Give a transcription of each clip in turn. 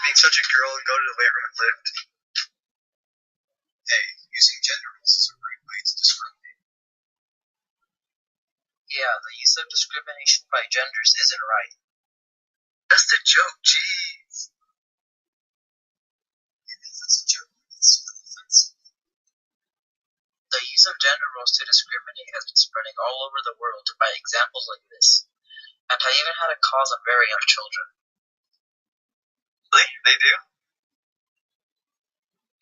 being such a girl and go to the weight room and lift. Hey, using gender roles is a great way to discriminate. Yeah, the use of discrimination by genders isn't right. That's the joke, jeez. Even if it's a joke, it's still offensive. The use of gender roles to discriminate has been spreading all over the world by examples like this, and I even had a cause on very young children. Really? They do?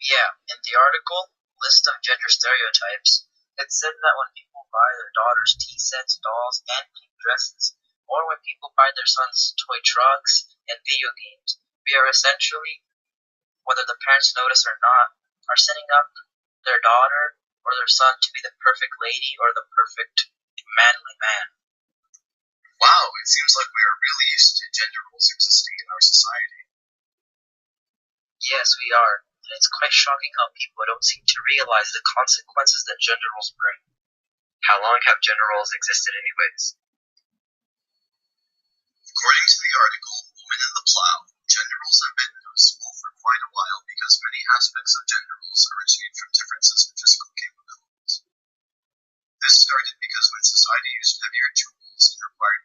Yeah, in the article, List of Gender Stereotypes, it said that when people buy their daughters tea sets, dolls, and pink dresses, or when people buy their sons toy trucks and video games, we are essentially, whether the parents notice or not, are setting up their daughter or their son to be the perfect lady or the perfect manly man. Wow, it seems like we are really used to gender roles existing in our society. Yes, we are, and it's quite shocking how people don't seem to realize the consequences that gender roles bring. How long have gender roles existed anyways? According to the article, Woman in the Plow, gender roles have been noticeable for quite a while because many aspects of gender roles originate from differences in physical capabilities. This started because when society used heavier tools and required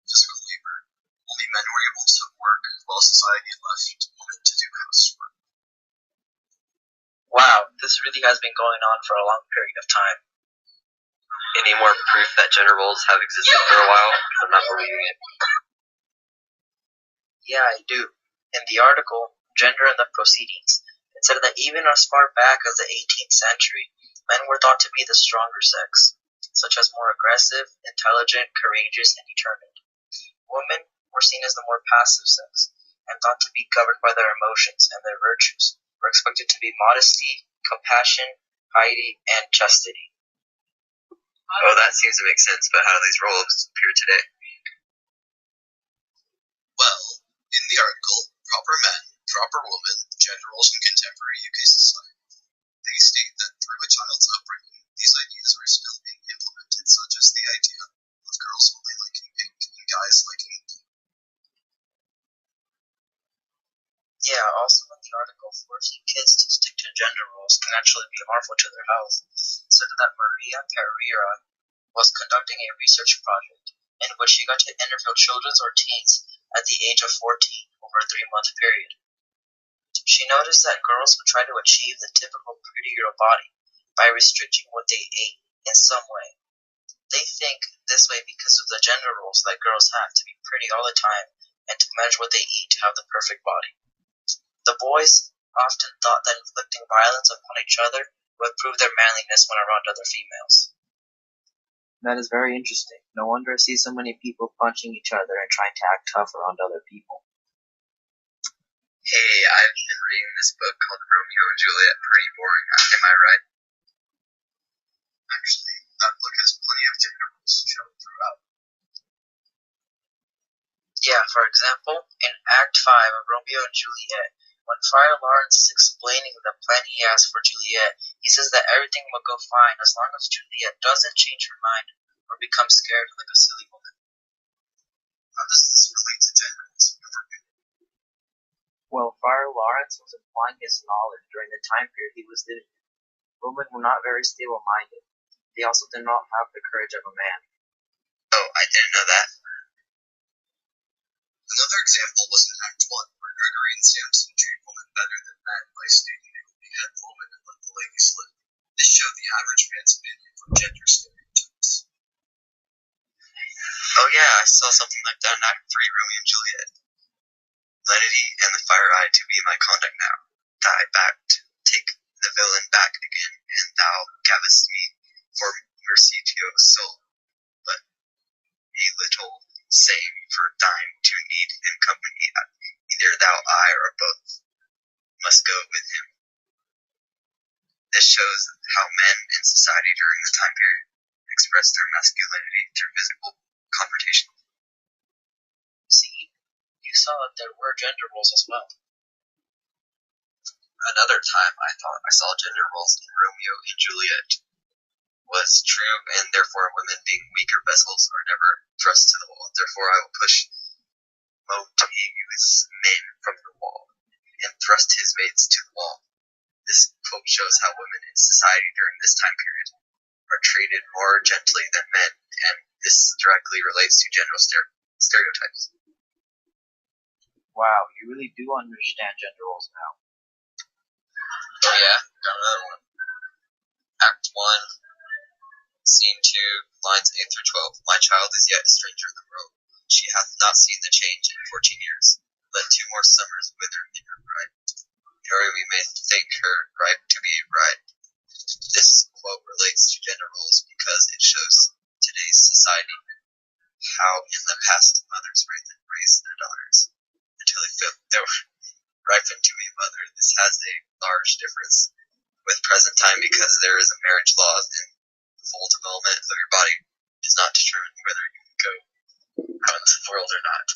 physical labor, only men were able to work while society left women to do housework. Wow, this really has been going on for a long period of time. Any more proof that gender roles have existed for a while? Because I'm not believing it. Yeah, I do. In the article, Gender and the Proceedings, it said that even as far back as the 18th century, men were thought to be the stronger sex, such as more aggressive, intelligent, courageous, and determined. Women were seen as the more passive sex, and thought to be governed by their emotions, and their virtues were expected to be modesty, compassion, piety, and chastity. Oh, that seems to make sense, but how do these roles appear today? Well, in the article, Proper Men, Proper Woman, Gender Roles in Contemporary UK Society, they state that through a child's upbringing, these ideas are still being implemented, such as the idea of girls only liking pink and guys liking blue. Yeah, also in the article, forcing kids to stick to gender roles can actually be harmful to their health. It said that Maria Pereira was conducting a research project in which she got to interview children or teens at the age of 14 over a 3-month period. She noticed that girls would try to achieve the typical pretty girl body by restricting what they ate in some way. They think this way because of the gender roles that girls have to be pretty all the time and to manage what they eat to have the perfect body. The boys often thought that inflicting violence upon each other would prove their manliness when around other females. That is very interesting. No wonder I see so many people punching each other and trying to act tough around other people. Hey, I've been reading this book called Romeo and Juliet. Pretty boring, am I right? Actually, that book has plenty of gender roles shown throughout. Yeah, for example, in Act 5 of Romeo and Juliet, when Friar Lawrence is explaining the plan he has for Juliet, he says that everything will go fine as long as Juliet doesn't change her mind or become scared like a silly woman. How does this relate to gender roles? Well, Friar Lawrence was applying his knowledge during the time period he was living in. Women were not very stable-minded. They also did not have the courage of a man. Oh, I didn't know that. Another example was in Act 1, where Gregory and Samson treat women better than men by stating they would behead the woman and let the ladies live. This showed the average man's opinion from gender stereotypes. Oh yeah, I saw something like that in Act 3, Romeo and Juliet. Lenity and the fire eye to be my conduct now. Die back to take the villain back again, and thou gavest me for mercy to your soul. But a little same for thine to need him company. Either thou, I, or both must go with him. This shows how men in society during this time period expressed their masculinity through physical confrontation. See, you saw that there were gender roles as well. Another time I thought I saw gender roles in Romeo and Juliet was true, and therefore women being weaker vessels are never thrust to the wall. Therefore I will push Montague's men from the wall. and thrust his mates to the wall. This quote shows how women in society during this time period are treated more gently than men, and this directly relates to gender stereotypes. Wow, you really do understand gender roles now. Oh yeah, got another one. Act 1, Scene 2, lines 8 through 12. My child is yet a stranger in the world. She hath not seen the change in 14 years. Let 2 more summers wither in her pride. Or we may think her ripe to be a bride. This quote relates to gender roles because it shows today's society how in the past mothers raised their daughters until they felt they were ripened to be a mother. This has a large difference with present time because there is a marriage law and the full development of your body does not determine whether you can go out into the world or not.